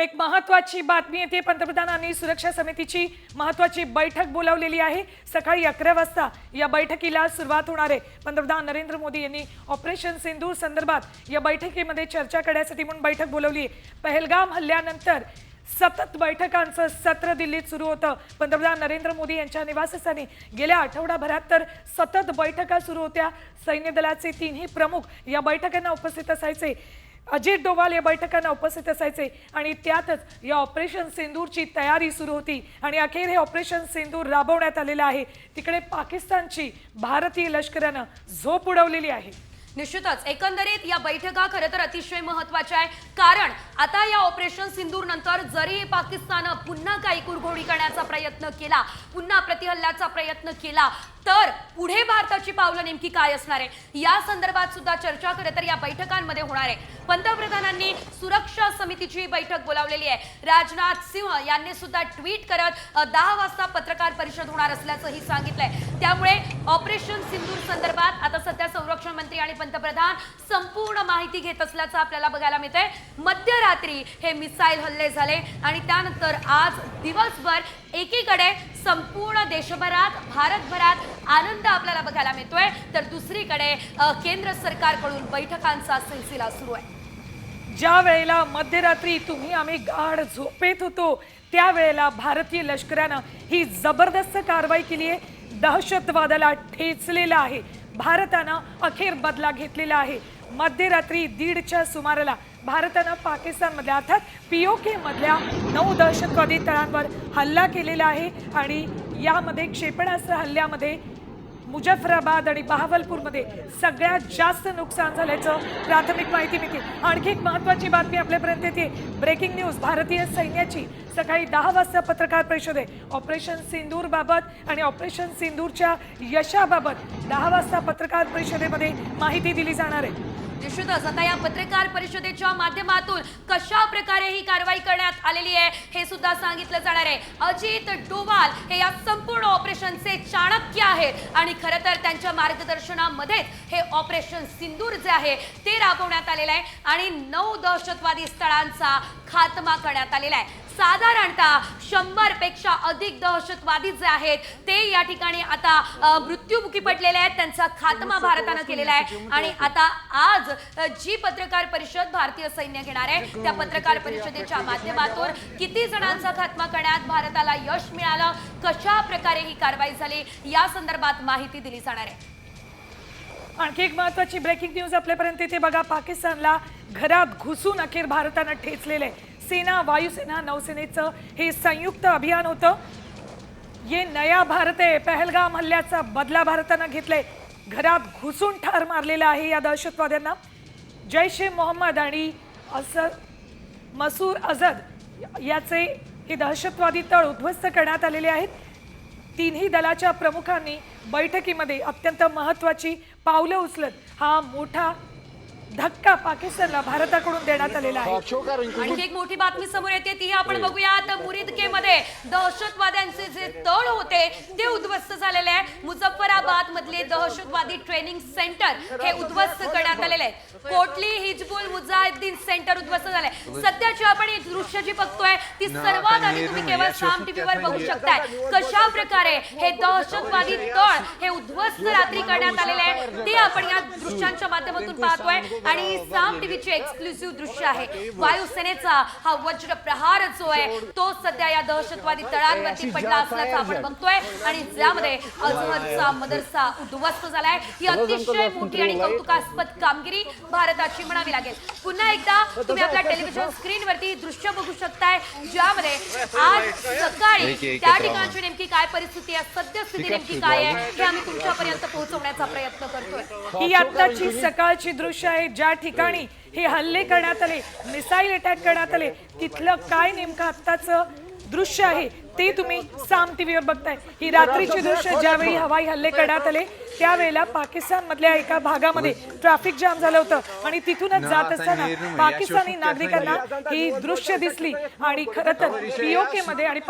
एक महत्त्वाची बातमी येते। पंतप्रधानांनी सुरक्षा समितीची महत्त्वाची बैठक बोलावलेली आहे। सकाळी 11 वाजता या बैठकीला सुरुवात होणार आहे। पंतप्रधान नरेंद्र मोदी यांनी ऑपरेशन सिंदूर संदर्भात या बैठकीमध्ये चर्चा करण्यासाठी म्हणून बैठक बोलावली आहे। पहलगाम हल्ल्यानंतर सतत बैठकांचं सत्र दिल्लीत सुरू होतं। पंतप्रधान नरेंद्र मोदी यांच्या निवासस्थानी गेल्या आठवडाभरात तर सतत बैठका सुरू होत्या। सैन्य दलाचे तीनही प्रमुख या बैठकांना उपस्थित असायचे। अजित डोवाल या बैठकांना उपस्थित असायचे आणि त्यातच या ऑपरेशन सिंदूरची तयारी सुरू होती आणि अखेर हे ऑपरेशन सिंदूर राबवण्यात आलेलं आहे। तिकडे पाकिस्तानची भारतीय लष्करानं झोप उडवलेली आहे। निश्चितच एकंदरीत या बैठका खरं तर अतिशय महत्त्वाच्या आहे, कारण आता या ऑपरेशन सिंदूर नंतर जरी पाकिस्ताननं पुन्हा काही कुरघोडी करण्याचा प्रयत्न केला, पुन्हा प्रतिहल्ल्याचा प्रयत्न केला, तर पुढे भारताची पावलं नेमकी काय असणार आहे या संदर्भात सुद्धा चर्चा खरं तर या बैठकांमध्ये होणार आहे। पंतप्रधानांनी सुरक्षा समितीची बैठक बोलावलेली आहे। राजनाथ सिंह यांनी सुद्धा ट्विट करत 10 वाजता पत्रकार परिषद होणार असल्याचंही सांगितलंय। त्यामुळे ऑपरेशन सिंदूर संदर्भात आता सध्या संरक्षण मंत्री आणि पंतप्रधान संपूर्ण माहिती घेत असल्याचं आपल्याला बघायला मिळतंय। मध्यरात्री हे मिसाईल हल्ले झाले आणि त्यानंतर आज दिवसभर एकीकडे संपूर्ण देशभरात भारतभरात आनंद आपल्याला बघायला मिळतोय, तर दुसरीकडे केंद्र सरकारकडून बैठकांचा सिलसिला सुरू आहे। ज्या वेळेला मध्यरात्री तुम्ही आम्ही गाढ झोपेत होतो त्यावेळेला भारतीय लष्करानं ही जबरदस्त कारवाई केली आहे। दहशतवादाला ठेचलेला आहे। भारतानं अखेर बदला घेतलेला आहे। मध्यरात्री 1:30च्या सुमाराला भारतानं पाकिस्तानमधल्या अर्थात POK मधल्या 9 दहशतवादी तळांवर हल्ला केलेला आहे आणि यामध्ये क्षेपणास्त्र हल्ल्यामध्ये मुजफ्फराबाद आणि बहावलपूरमध्ये सगळ्यात जास्त नुकसान झाल्याचं प्राथमिक माहिती मिळते। आणखी एक महत्त्वाची बातमी आपल्यापर्यंत येते। ब्रेकिंग न्यूज, भारतीय सैन्याची सकाळी 10 वाजता पत्रकार परिषद आहे। ऑपरेशन सिंदूर बाबत आणि ऑपरेशन सिंदूरच्या यशाबाबत 10 वाजता पत्रकार परिषदेमध्ये माहिती दिली जाणार आहे। निश्चितच आता या पत्रकार परिषदेच्या माध्यमातून कशा प्रकारे ही कारवाई करण्यात आलेली आहे हे सुद्धा सांगितलं जाणार आहे। अजित डोवाल हे या संपूर्ण ऑपरेशनचे चाणक्य आहेत आणि खरं तर त्यांच्या मार्गदर्शनामध्ये हे ऑपरेशन सिंदूर जे आहे ते राबवण्यात आलेलं आहे आणि 9 दहशतवादी स्थळांचा खात्मा करण्यात आलेला आहे। साधारणतः 100 पेक्षा अधिक दहशतवादी जे आहेत ते या ठिकाणी आता मृत्युमुखी पडलेले आहेत। त्यांचा खात्मा भारतानं केलेला आहे आणि आता आज जी पत्रकार परिषद भारतीय सैन्य घेणार आहे त्या पत्रकार परिषदेच्या माध्यमातून किती जणांचा खात्मा करण्यात भारताला यश मिळालं, कशा प्रकारे ही कारवाई झाली या संदर्भात माहिती दिली जाणार आहे। आणखी एक महत्त्वाची ब्रेकिंग न्यूज आपल्यापर्यंत येते बघा। पाकिस्तानला घरात घुसून अखेर भारतानं ठेचलेलं आहे। सेना, वायुसेना, नौसेनेचं हे संयुक्त अभियान होतं। ये नया भारत आहे। पहलगाम हल्ल्याचा बदला भारतानं घेतलाय। घरात घुसून ठार मारलेला आहे या दहशतवाद्यांना। जैश-ए-मोहम्मद आणि मसूद अझर याचे हे दहशतवादी तळ उद्ध्वस्त करण्यात आलेले आहेत। तीनही दलाच्या प्रमुखांनी बैठकीमध्ये अत्यंत महत्त्वाची पावलं उचलत हा मोठा धक्का पाकिस्तानला भारताकडून देण्यात आलेला आहे। आणखी एक मोठी बातमी समोर येते ती आपण बघूयात। मुरिदकेमध्ये दहशतवाद्यांचे जे तळ होते ते उद्ध्वस्त झालेले आहे। मुजफ्फराबाद मधले दहशतवादी ट्रेनिंग सेंटर हे उद्ध्वस्त करण्यात आलेले आहे। कोटली हिजबुल मुजाहिदीन सेंटर उद्ध्वस्त झाले। सध्याची आपण ही दृश्य जी बघतोय ती सर्वात आधी तुम्ही केवळ साम टीव्हीवर बघू शकताय। कशा प्रकारे हे दहशतवादी तळ हे उद्ध्वस्त रात्री करण्यात आलेले आहे ते आपण या दृश्यांच्या माध्यमातून पाहतोय आणि साम टीव्हीचे एक्सक्लुसिव्ह दृश्य आहे। वायुसेनेचा हा वज्र प्रहार जो आहे तो सध्या या दहशतवादी तळांवरती पडला असल्याचं आपण बघतोय आणि ज्यामध्ये अझहरचा मदरसा उद्ध्वस्त झालाय। ही अतिशय मोठी आणि कौतुकास्पद कामगिरी भारताची म्हणावी लागेल। पुन्हा एकदा तुम्ही आपल्या टेलिव्हिजन स्क्रीनवरती दृश्य बघू शकताय ज्यामध्ये आज सकाळी त्या ठिकाणची नेमकी काय परिस्थिती आहे, सद्यस्थिती नेमकी काय आहे हे आम्ही तुमच्यापर्यंत पोहोचवण्याचा प्रयत्न करतोय। ही आत्ताची सकाळची दृश्य आहे ज्या ठिकाणी हे हल्ले करण्यात आले, मिसाईल अटॅक करण्यात आले, तिथलं काय नेमकं आत्ताचं दृश्य आहे ते तुम्ही साम टीव्हीवर बघताय। ही रात्रीची दृश्य ज्यावेळी हवाई हल्ले करण्यात आले त्यावेळेला पाकिस्तान मधल्या एका भागामध्ये ट्रॅफिक जाम झालं होतं आणि तिथूनच जात असताना पाकिस्तानी नागरिकांना ही दृश्य दिसली आणि खरं तर POK मध्ये आणि